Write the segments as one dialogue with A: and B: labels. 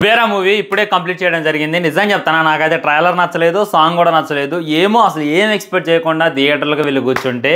A: Kubera movie ఇప్పుడే complete చేయడం జరిగింది. నిజంగా చెప్తాను, నాకైతే ట్రైలర్ నచ్చలేదు, సాంగ్ కూడా నచ్చలేదు. ఏమో అసలు ఏం ఎక్స్పెక్ట్ చేయకుండా థియేటర్లకు వెళ్ళి కూర్చుంటే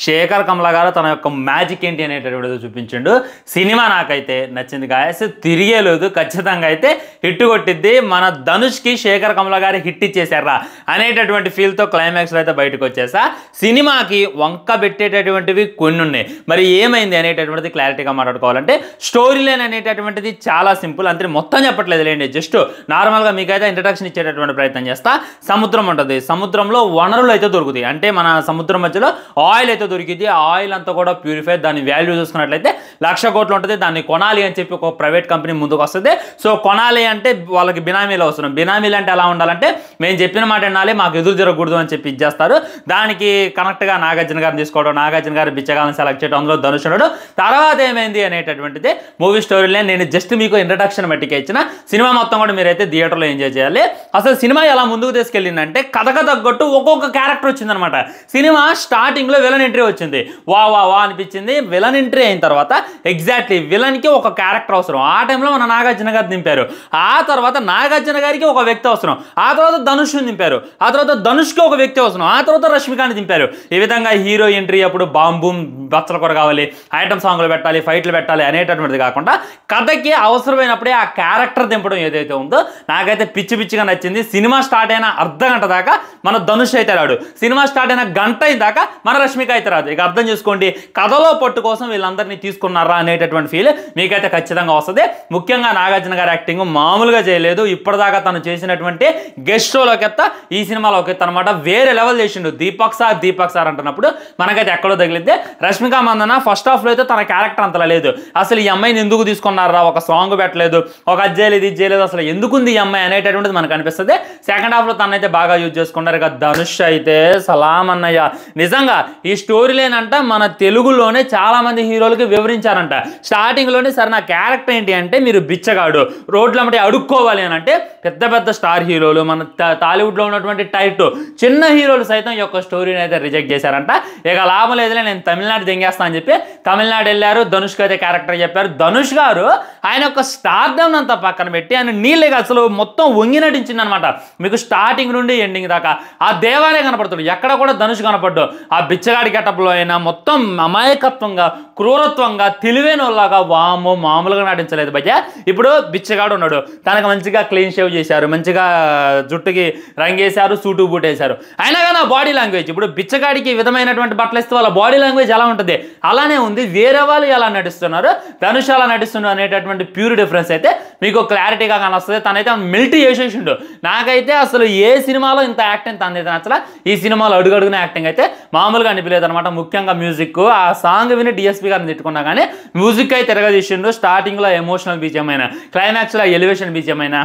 A: శేఖర్ కమల గారు తన యొక్క మ్యాజిక్ ఏంటి అనేటటువంటిది చూపించిండు. సినిమా నాకైతే నచ్చింది గాయస్, తిరిగేలేదు, ఖచ్చితంగా అయితే హిట్ కొట్టిద్ది. మన ధనుష్కి శేఖర్ కమల గారు హిట్ ఇచ్చేసారా అనేటటువంటి ఫీల్తో క్లైమాక్స్లో అయితే బయటకు వచ్చేసా. సినిమాకి వంక పెట్టేటటువంటివి కొన్ని ఉన్నాయి, మరి ఏమైంది అనేటటువంటిది క్లారిటీగా మాట్లాడుకోవాలంటే స్టోరీ లైన్ అనేటటువంటిది చాలా సింపుల్, అంతే, మొత్తం చెప్పట్లేదు లేండి, జస్ట్ నార్మల్గా మీకైతే ఇంట్రడక్షన్ ఇచ్చేటటువంటి ప్రయత్నం చేస్తా. సముద్రం ఉంటుంది, సముద్రంలో వనరులు అయితే దొరుకుతాయి, అంటే మన సముద్రం మధ్యలో ఆయిల్ అయితే దొరికింది. ఆ ఆయిల్ అంతా కూడా ప్యూరిఫై, దాని వాల్యూ చూసుకున్నట్లయితే 1,00,000 కోట్లు ఉంటుంది. దాన్ని కొనాలి అని చెప్పి ఒక ప్రైవేట్ కంపెనీ ముందుకు వస్తుంది. సో కొనాలి అంటే వాళ్ళకి బినామీలు అవసరం. బినామీలు అంటే ఎలా ఉండాలంటే మేము చెప్పిన మాట వినాలి, మాకు ఎదురు జరగకూడదు అని చెప్పి ఇచ్చేస్తారు. దానికి కనెక్ట్గా నాగార్జున గారిని తీసుకోవడం, నాగార్జున గారు బిచ్చగాలను సెలెక్ట్ చేయడం, అందులో ధనుష్ ఉన్నాడు. తర్వాత ఏమైంది అనేటటువంటిది మూవీ స్టోరీలో నేను జస్ట్ మీకు ఇంట్రడక్షన్ మట్టికే ఇచ్చిన. సినిమా మొత్తం కూడా మీరైతే థియేటర్లో ఎంజాయ్ చేయాలి. అసలు సినిమా ఎలా ముందుకు తీసుకెళ్ళిందంటే కథకు తగ్గట్టు ఒక్కొక్క క్యారెక్టర్ వచ్చిందనమాట. సినిమా స్టార్టింగ్లో విలన్ ఎంట్రీ వచ్చింది, వా వా వా అనిపించింది. విలన్ ఎంట్రీ అయిన తర్వాత ఎగ్జాక్ట్లీ విలన్కి ఒక క్యారెక్టర్ అవసరం. ఆ టైంలో మన నాగార్జున గారు దింపారు. ఆ తర్వాత నాగార్జున గారికి ఒక వ్యక్తి అవసరం. ఆ తర్వాత ధనుష్ని దింపారు. ఆ తర్వాత ధనుష్కి ఒక వ్యక్తి అవసరం. ఆ తర్వాత రష్మికాని దింపారు. ఈ విధంగా హీరో ఎంట్రీ అప్పుడు బాంబూమ్ బచ్చల కూర కావాలి, ఐటమ్ సాంగ్లు పెట్టాలి, ఫైట్లు పెట్టాలి అనేటటువంటిది కాకుండా కథకి అవసరమైనప్పుడే ఆ క్యారెక్టర్ దింపడం ఏదైతే ఉందో నాకైతే పిచ్చి పిచ్చిగా నచ్చింది. సినిమా స్టార్ట్ అయిన అర్ధ గంట దాకా మన ధనుష్ అయితే రాడు, సినిమా స్టార్ట్ అయిన గంట అయిన దాకా మన రష్మిక అయితే రాదు. ఇక అర్థం చేసుకోండి, కథలో పట్టు కోసం వీళ్ళందరినీ తీసుకున్నారా అనేటటువంటి ఫీల్ మీకైతే ఖచ్చితంగా వస్తుంది. ముఖ్యంగా నాగార్జున గారి యాక్టింగ్ మామూలుగా చేయలేదు. ఇప్పటిదాకా తను చేసినటువంటి గెస్ట్ షోలోకి ఈ సినిమాలోకి అనమాట వేరే లెవెల్ చేసిండు. దీపక్ సార్ అంటున్నప్పుడు మనకైతే ఎక్కడో తగిలిద్దే. రష్మిక మందన ఫస్ట్ హాఫ్లో అయితే తన క్యారెక్టర్ అంతలా లేదు. అసలు ఈ అమ్మాయిని ఎందుకు తీసుకున్నారా, ఒక సాంగ్ పెట్టలేదు, ఒక అది చేయలేదు, ఇది చేయలేదు, అసలు ఎందుకుంది ఈ అమ్మాయి అనేటటువంటిది మనకు అనిపిస్తుంది. సెకండ్ హాఫ్లో తనైతే బాగా యూజ్ చేసుకున్నారు. ఇక ధనుష్ అయితే సలాం అన్నయ్య, నిజంగా ఈ స్టోరీ లేనంట మన తెలుగులోనే చాలా మంది హీరోలకి వివరించారంట. స్టార్టింగ్లోనే సరే నా క్యారెక్టర్ ఏంటి అంటే మీరు బిచ్చగాడు, రోడ్ల మట్టి అడుక్కోవాలి అని అంటే పెద్ద పెద్ద స్టార్ హీరోలు, మన టాలీవుడ్లో ఉన్నటువంటి టైప్ చిన్న హీరోలు సైతం ఈ యొక్క స్టోరీని అయితే రిజెక్ట్ చేశారంట. ఇక లాభం లేదులే, నేను తమిళనాడు దెంగేస్తా అని చెప్పి తమిళనాడు వెళ్ళారు. ధనుష్కి అయితే క్యారెక్టర్ చెప్పారు. ధనుష్ గారు ఆయన యొక్క స్టార్డమ్ అంతా పక్కన పెట్టి ఆయన నీళ్ళకి అసలు మొత్తం వంగి నటించింది అనమాట. మీకు స్టార్టింగ్ నుండి ఎండింగ్ దాకా ఆ దేవాలయం కనపడుతుంది, ఎక్కడ కూడా ధనుష్ కనపడ్డు. ఆ బిచ్చగాడి గెటప్లో అయినా మొత్తం అమాయకత్వంగా, క్రూరత్వంగా, తెలివైన వాళ్ళగా వామో మామూలుగా నటించలేదు భయ్య. ఇప్పుడు బిచ్చగాడు ఉన్నాడు, తనకు మంచిగా క్లీన్ షేవ్ చేశారు, మంచిగా జుట్టుకి రంగేశారు, సూటు బూట్ వేశారు. అయినా కానీ ఆ బాడీ లాంగ్వేజ్, ఇప్పుడు బిచ్చగాడికి ఈ విధమైనటువంటి బట్టలు ఇస్తే వాళ్ళ బాడీ లాంగ్వేజ్ ఎలా ఉంటుంది అలానే ఉంది. వేరే వాళ్ళు ఎలా నటిస్తున్నారు, ధనుష్ ఎలా నటిస్తున్నారు అనేటటువంటి ప్యూర్ డిఫరెన్స్ అయితే మీకు క్లారిటీగా కానొస్తుంది. తనైతే మిల్టీ చేసేసిండు. నాకైతే అసలు ఏ సినిమాలో ఇంత యాక్టింగ్ తనైతే నచ్చలా. ఈ సినిమాలో అడుగడుగున యాక్టింగ్ అయితే మామూలుగా అనిపించలేదు అనమాట. ముఖ్యంగా మ్యూజిక్, ఆ సాంగ్ విని డిఎస్పీ గారిని తిట్టుకున్నా కానీ మ్యూజిక్ అయితే తిరగదీసిండు. స్టార్టింగ్లో ఎమోషనల్ బీజియం అయినా, క్లైమాక్స్లో ఎలివేషన్ బీజియం అయినా,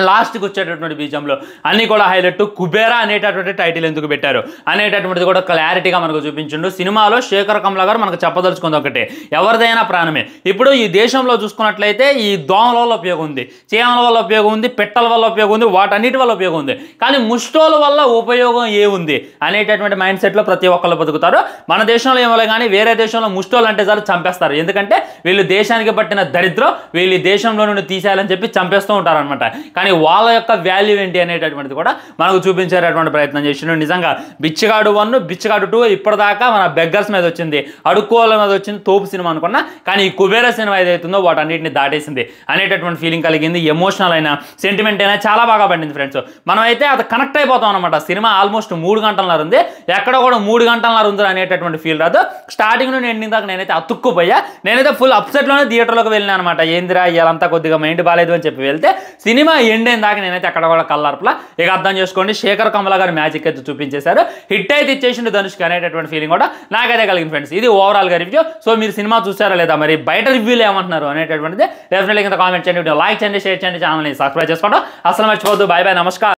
A: లాస్ట్కి వచ్చేటటువంటి బీజంలో అన్నీ కూడా హైలైట్. కుబేరా అనేటటువంటి టైటిల్ ఎందుకు పెట్టారు అనేటటువంటిది కూడా క్లారిటీగా మనకు చూపించిండు. సినిమాలో శేఖర్ కమల గారు మనకు చెప్పదలుచుకుంది ఒకటే, ఎవరిదైనా ప్రాణమే. ఇప్పుడు ఈ దేశంలో చూసుకున్నట్లయితే ఈ దోమల వల్ల ఉపయోగం ఉంది, చీమల వల్ల ఉపయోగం ఉంది, పెట్టల వల్ల ఉపయోగం ఉంది, వాటన్నిటి వల్ల ఉపయోగం ఉంది. కానీ ముష్టోల వల్ల ఉపయోగం ఏముంది అనేటటువంటి మైండ్ సెట్లో ప్రతి ఒక్కళ్ళు బతుకుతారు. మన దేశంలో ఏమో కానీ వేరే దేశంలో ముష్టోలు అంటే చాలు చంపేస్తారు. ఎందుకంటే వీళ్ళు దేశానికి పట్టిన దరిద్రం, వీళ్ళు ఈ దేశంలో నుండి తీసేయాలని చెప్పి చంపేస్తూ ఉంటారనమాట. కానీ వాళ్ళ యొక్క వాల్యూ ఏంటి అనేటటువంటిది కూడా మనకు చూపించేటటువంటి ప్రయత్నం చేసిండు. నిజంగా బిచ్చగాడు 1, బిచ్చగాడు 2 ఇప్పటిదాకా మన బెగ్గర్స్ మీద వచ్చింది, అడుక్కోవాల మీద వచ్చింది, తోపు సినిమా అనుకున్నా. కానీ ఈ కుబేరా సినిమా ఏదైతుందో వాటన్నిటిని దాటేసింది అనేటటువంటి ఫీలింగ్ కలిగింది. ఎమోషనల్ అయినా, సెంటిమెంట్ అయినా చాలా బాగా పడింది ఫ్రెండ్స్. మనమైతే అది కనెక్ట్ అయిపోతాం అనమాట. సినిమా ఆల్మోస్ట్ 3 గంటలన్నర ఉంది, ఎక్కడ కూడా 3 గంటలన్నర ఉంది అనేటటువంటి ఫీల్ రాదు. స్టార్టింగ్ నుండి ఎండింగ్ దాకా నేనైతే అతుక్కుపోయా. నేనైతే ఫుల్ అప్సెట్లోనే థియేటర్లోకి వెళ్ళినా అనమాట. ఏందిరా ఇవాళంతా కొద్దిగా మైండ్ బాగాలేదు అని చెప్పి వెళ్తే సినిమా ఎండ్ అయిన దాకా నేనైతే అక్కడ కూడా కల్లార్పులా. ఇక అర్థం చేసుకోండి, శేఖర్ కమల గారు మ్యాజిక్ అయితే చూపించేశారు. హిట్ అయితే ఇచ్చేసిండు ధనుష్కి అనేటటువంటి ఫీలింగ్ కూడా నాకైతే కలిగింది ఫ్రెండ్స్. ఇది ఓవరాల్గా రివ్యూ. సో మీరు సినిమా చూసారా లేదా, మరి బయట రివ్యూలు ఏమంటున్నారు అనేటటువంటిది డెఫినెట్లీ కింద కామెంట్ చేయండి, లైక్ చేయండి, షేర్ చేయండి, ఛానల్ని సబ్స్క్రైబ్ చేసుకోవడం అసలు మర్చిపోవద్దు. బాయ్ బాయ్, నమస్కారం.